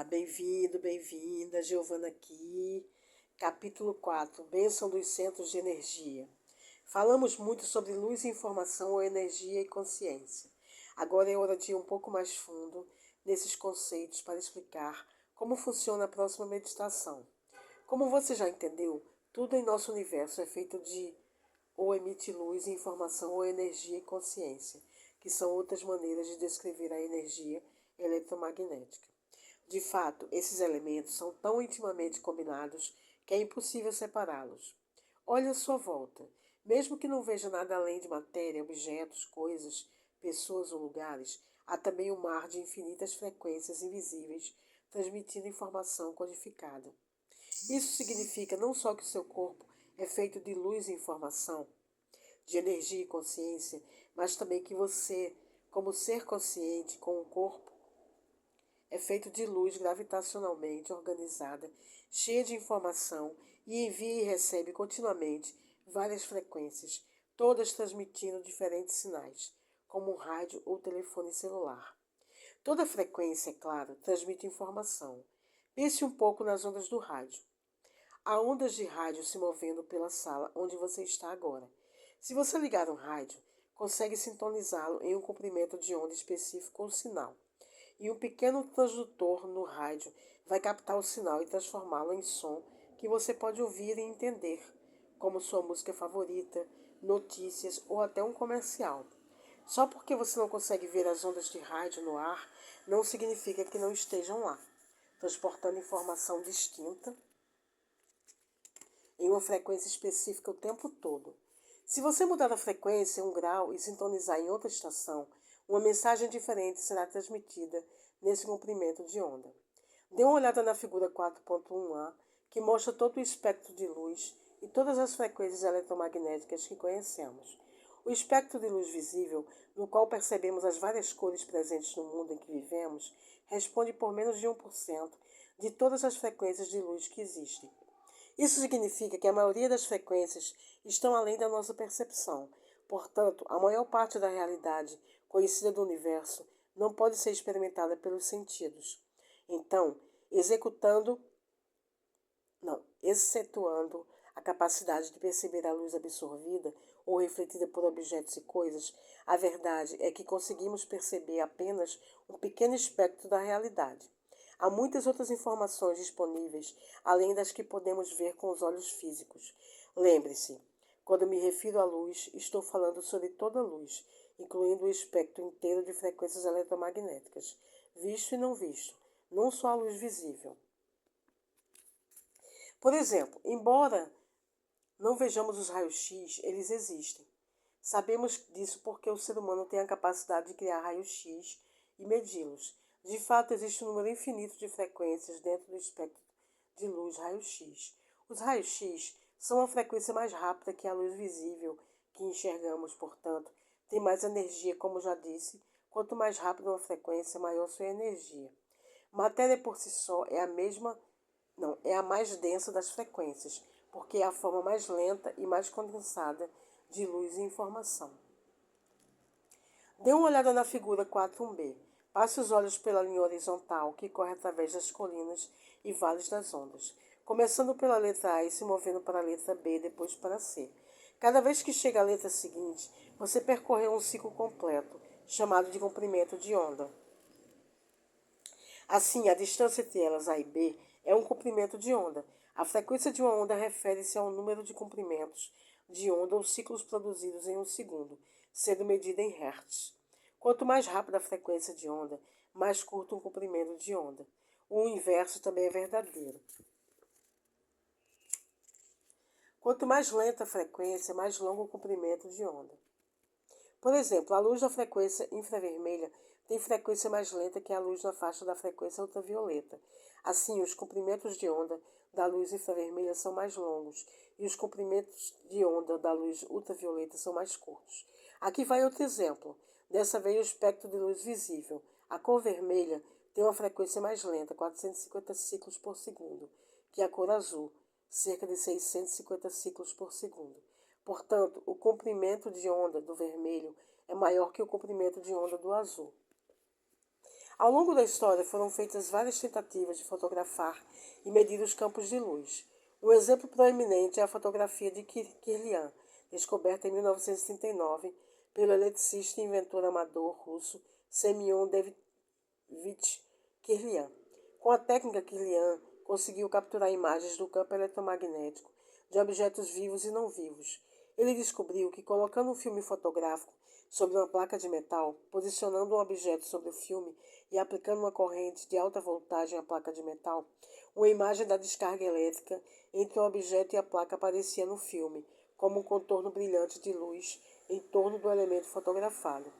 Bem-vindo, bem-vinda, Giovana aqui. Capítulo 4, Bênção dos Centros de Energia. Falamos muito sobre luz e informação ou energia e consciência. Agora é hora de ir um pouco mais fundo nesses conceitos para explicar como funciona a próxima meditação. Como você já entendeu, tudo em nosso universo é feito de ou emite luz, informação ou energia e consciência, que são outras maneiras de descrever a energia eletromagnética. De fato, esses elementos são tão intimamente combinados que é impossível separá-los. Olhe à sua volta. Mesmo que não veja nada além de matéria, objetos, coisas, pessoas ou lugares, há também um mar de infinitas frequências invisíveis transmitindo informação codificada. Isso significa não só que o seu corpo é feito de luz e informação, de energia e consciência, mas também que você, como ser consciente com um corpo, é feito de luz gravitacionalmente organizada, cheia de informação e envia e recebe continuamente várias frequências, todas transmitindo diferentes sinais, como um rádio ou telefone celular. Toda frequência, é claro, transmite informação. Pense um pouco nas ondas do rádio. Há ondas de rádio se movendo pela sala onde você está agora. Se você ligar um rádio, consegue sintonizá-lo em um comprimento de onda específico ou sinal. E um pequeno transdutor no rádio vai captar o sinal e transformá-lo em som que você pode ouvir e entender, como sua música favorita, notícias ou até um comercial. Só porque você não consegue ver as ondas de rádio no ar, não significa que não estejam lá, transportando informação distinta em uma frequência específica o tempo todo. Se você mudar a frequência 1 grau e sintonizar em outra estação, uma mensagem diferente será transmitida nesse comprimento de onda. Dê uma olhada na figura 4.1a, que mostra todo o espectro de luz e todas as frequências eletromagnéticas que conhecemos. O espectro de luz visível, no qual percebemos as várias cores presentes no mundo em que vivemos, responde por menos de 1% de todas as frequências de luz que existem. Isso significa que a maioria das frequências estão além da nossa percepção. Portanto, a maior parte da realidade conhecida do universo não pode ser experimentada pelos sentidos. Então, excetuando a capacidade de perceber a luz absorvida ou refletida por objetos e coisas, a verdade é que conseguimos perceber apenas um pequeno espectro da realidade. Há muitas outras informações disponíveis, além das que podemos ver com os olhos físicos. Lembre-se, quando me refiro à luz, estou falando sobre toda a luz, incluindo o espectro inteiro de frequências eletromagnéticas, visto e não visto, não só a luz visível. Por exemplo, embora não vejamos os raios-x, eles existem. Sabemos disso porque o ser humano tem a capacidade de criar raios-x e medi-los. De fato, existe um número infinito de frequências dentro do espectro de luz raio-x. Os raios-x são a frequência mais rápida que a luz visível que enxergamos, portanto, tem mais energia, como já disse. Quanto mais rápida uma frequência, maior sua energia. Matéria por si só é a mais densa das frequências, porque é a forma mais lenta e mais condensada de luz e informação. Dê uma olhada na figura 4.1b. Passe os olhos pela linha horizontal que corre através das colinas e vales das ondas, começando pela letra A e se movendo para a letra B, depois para C. Cada vez que chega à letra seguinte, você percorreu um ciclo completo, chamado de comprimento de onda. Assim, a distância entre elas, A e B, é um comprimento de onda. A frequência de uma onda refere-se ao número de comprimentos de onda ou ciclos produzidos em um segundo, sendo medida em hertz. Quanto mais rápida a frequência de onda, mais curto um comprimento de onda. O inverso também é verdadeiro. Quanto mais lenta a frequência, mais longo o comprimento de onda. Por exemplo, a luz da frequência infravermelha tem frequência mais lenta que a luz na faixa da frequência ultravioleta. Assim, os comprimentos de onda da luz infravermelha são mais longos e os comprimentos de onda da luz ultravioleta são mais curtos. Aqui vai outro exemplo. Dessa vez, o espectro de luz visível. A cor vermelha tem uma frequência mais lenta, 450 ciclos por segundo, que a cor azul, cerca de 650 ciclos por segundo. Portanto, o comprimento de onda do vermelho é maior que o comprimento de onda do azul. Ao longo da história foram feitas várias tentativas de fotografar e medir os campos de luz. Um exemplo proeminente é a fotografia de Kirlian, descoberta em 1939 pelo eletricista e inventor amador russo Semyon Davidovich Kirlian. Com a técnica Kirlian, conseguiu capturar imagens do campo eletromagnético de objetos vivos e não vivos. Ele descobriu que, colocando um filme fotográfico sobre uma placa de metal, posicionando um objeto sobre o filme e aplicando uma corrente de alta voltagem à placa de metal, uma imagem da descarga elétrica entre o objeto e a placa aparecia no filme, como um contorno brilhante de luz em torno do elemento fotografado.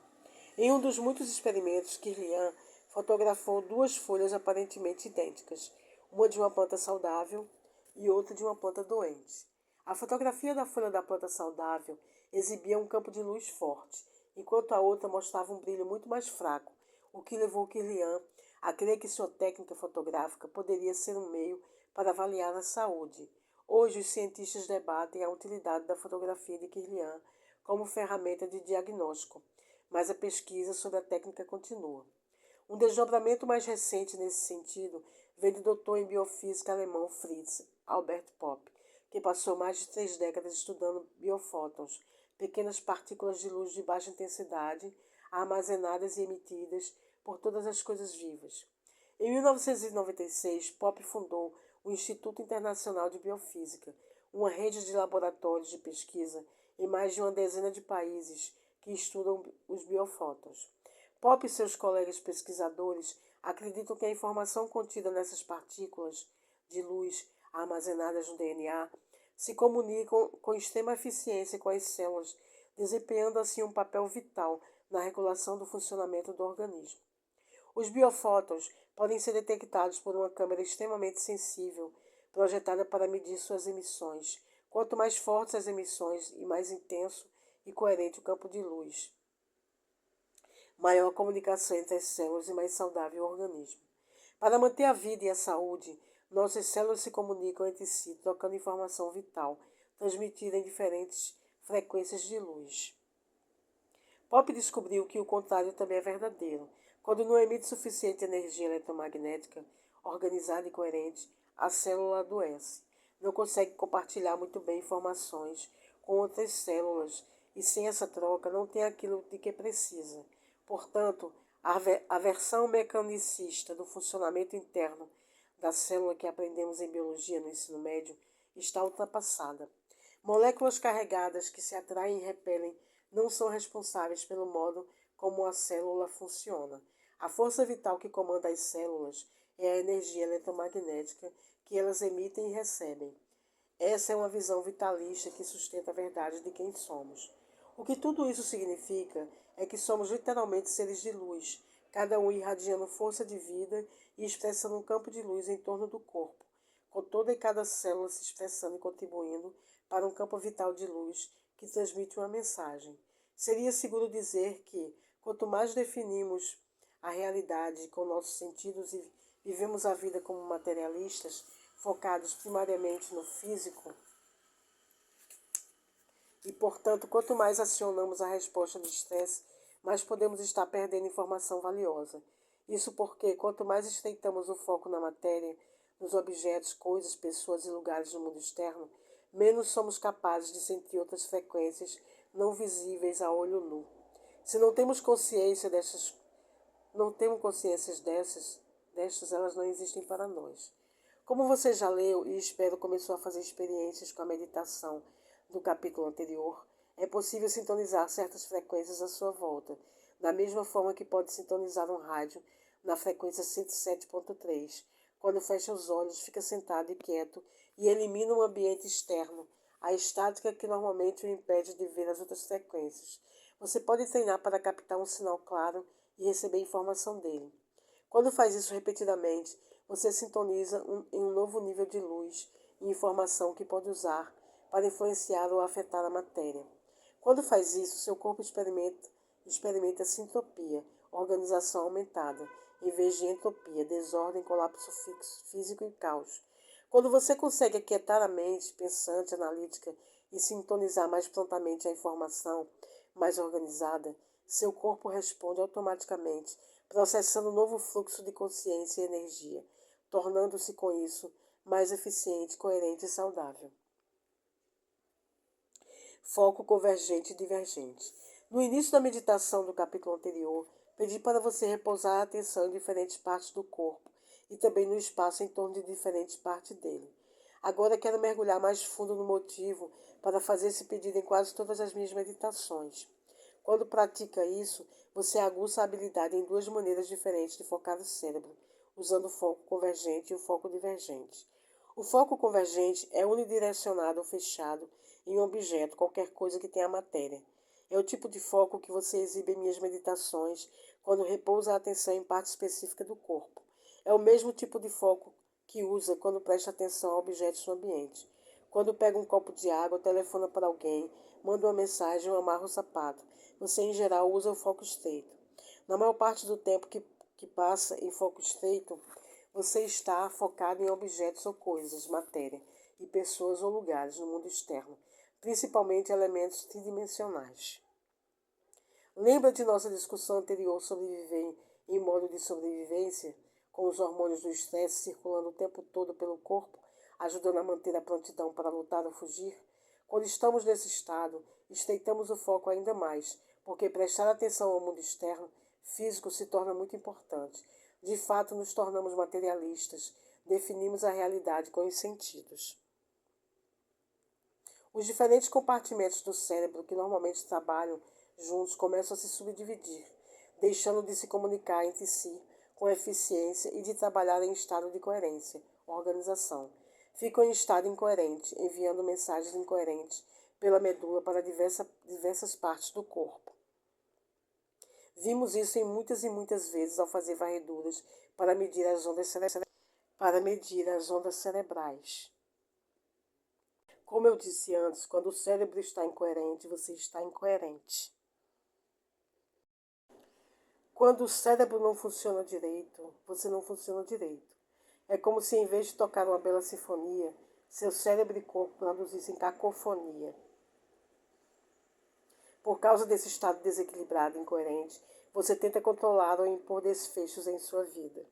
Em um dos muitos experimentos, Kirlian fotografou duas folhas aparentemente idênticas, uma de uma planta saudável e outra de uma planta doente. A fotografia da folha da planta saudável exibia um campo de luz forte, enquanto a outra mostrava um brilho muito mais fraco, o que levou Kirlian a crer que sua técnica fotográfica poderia ser um meio para avaliar a saúde. Hoje, os cientistas debatem a utilidade da fotografia de Kirlian como ferramenta de diagnóstico, mas a pesquisa sobre a técnica continua. Um desdobramento mais recente nesse sentido vem do doutor em biofísica alemão Fritz Albert Popp, que passou mais de 3 décadas estudando biofótons, pequenas partículas de luz de baixa intensidade, armazenadas e emitidas por todas as coisas vivas. Em 1996, Popp fundou o Instituto Internacional de Biofísica, uma rede de laboratórios de pesquisa em mais de uma dezena de países que estudam os biofótons. Popp e seus colegas pesquisadores acreditam que a informação contida nessas partículas de luz armazenadas no DNA se comunicam com extrema eficiência com as células, desempenhando assim um papel vital na regulação do funcionamento do organismo. Os biofótons podem ser detectados por uma câmera extremamente sensível, projetada para medir suas emissões. Quanto mais fortes as emissões e mais intenso e coerente o campo de luz, maior a comunicação entre as células e mais saudável o organismo. Para manter a vida e a saúde, nossas células se comunicam entre si, trocando informação vital, transmitida em diferentes frequências de luz. Popp descobriu que o contrário também é verdadeiro. Quando não emite suficiente energia eletromagnética organizada e coerente, a célula adoece. Não consegue compartilhar muito bem informações com outras células e, sem essa troca, não tem aquilo de que precisa. Portanto, a versão mecanicista do funcionamento interno da célula que aprendemos em biologia no ensino médio está ultrapassada. Moléculas carregadas que se atraem e repelem não são responsáveis pelo modo como a célula funciona. A força vital que comanda as células é a energia eletromagnética que elas emitem e recebem. Essa é uma visão vitalista que sustenta a verdade de quem somos. O que tudo isso significa é que somos literalmente seres de luz, cada um irradiando força de vida e expressando um campo de luz em torno do corpo, com toda e cada célula se expressando e contribuindo para um campo vital de luz que transmite uma mensagem. Seria seguro dizer que, quanto mais definimos a realidade com nossos sentidos e vivemos a vida como materialistas, focados primariamente no físico, e, portanto, quanto mais acionamos a resposta de estresse, mais podemos estar perdendo informação valiosa. Isso porque, quanto mais estreitamos o foco na matéria, nos objetos, coisas, pessoas e lugares do mundo externo, menos somos capazes de sentir outras frequências não visíveis a olho nu. Se não temos consciência destas, elas não existem para nós. Como você já leu e espero começou a fazer experiências com a meditação do capítulo anterior, é possível sintonizar certas frequências à sua volta, da mesma forma que pode sintonizar um rádio na frequência 107.3. Quando fecha os olhos, fica sentado e quieto e elimina o ambiente externo, a estática que normalmente o impede de ver as outras frequências. Você pode treinar para captar um sinal claro e receber informação dele. Quando faz isso repetidamente, você sintoniza em um novo nível de luz e informação que pode usar para influenciar ou afetar a matéria. Quando faz isso, seu corpo experimenta sintopia, organização aumentada, em vez de entropia, desordem, colapso físico e caos. Quando você consegue aquietar a mente pensante, analítica e sintonizar mais prontamente a informação mais organizada, seu corpo responde automaticamente processando um novo fluxo de consciência e energia, tornando-se com isso mais eficiente, coerente e saudável. Foco convergente e divergente. No início da meditação do capítulo anterior, pedi para você repousar a atenção em diferentes partes do corpo e também no espaço em torno de diferentes partes dele. Agora quero mergulhar mais fundo no motivo para fazer esse pedido em quase todas as minhas meditações. Quando pratica isso, você aguça a habilidade em duas maneiras diferentes de focar o cérebro, usando o foco convergente e o foco divergente. O foco convergente é unidirecionado ou fechado em um objeto, qualquer coisa que tenha matéria. É o tipo de foco que você exibe em minhas meditações quando repousa a atenção em parte específica do corpo. É o mesmo tipo de foco que usa quando presta atenção a objetos no ambiente. Quando pega um copo de água, telefona para alguém, manda uma mensagem ou amarra o sapato. Você, em geral, usa o foco estreito. Na maior parte do tempo que passa em foco estreito, você está focado em objetos ou coisas, matéria, e pessoas ou lugares no mundo externo, principalmente elementos tridimensionais. Lembra de nossa discussão anterior sobre viver em modo de sobrevivência, com os hormônios do estresse circulando o tempo todo pelo corpo, ajudando a manter a prontidão para lutar ou fugir? Quando estamos nesse estado, estreitamos o foco ainda mais, porque prestar atenção ao mundo externo, físico, se torna muito importante. De fato, nos tornamos materialistas, definimos a realidade com os sentidos. Os diferentes compartimentos do cérebro que normalmente trabalham juntos começam a se subdividir, deixando de se comunicar entre si com eficiência e de trabalhar em estado de coerência, organização. Ficam em estado incoerente, enviando mensagens incoerentes pela medula para diversas partes do corpo. Vimos isso em muitas e muitas vezes ao fazer varreduras para medir as ondas cerebrais. Como eu disse antes, quando o cérebro está incoerente, você está incoerente. Quando o cérebro não funciona direito, você não funciona direito. É como se, em vez de tocar uma bela sinfonia, seu cérebro e corpo produzissem cacofonia. Por causa desse estado desequilibrado e incoerente, você tenta controlar ou impor desfechos em sua vida.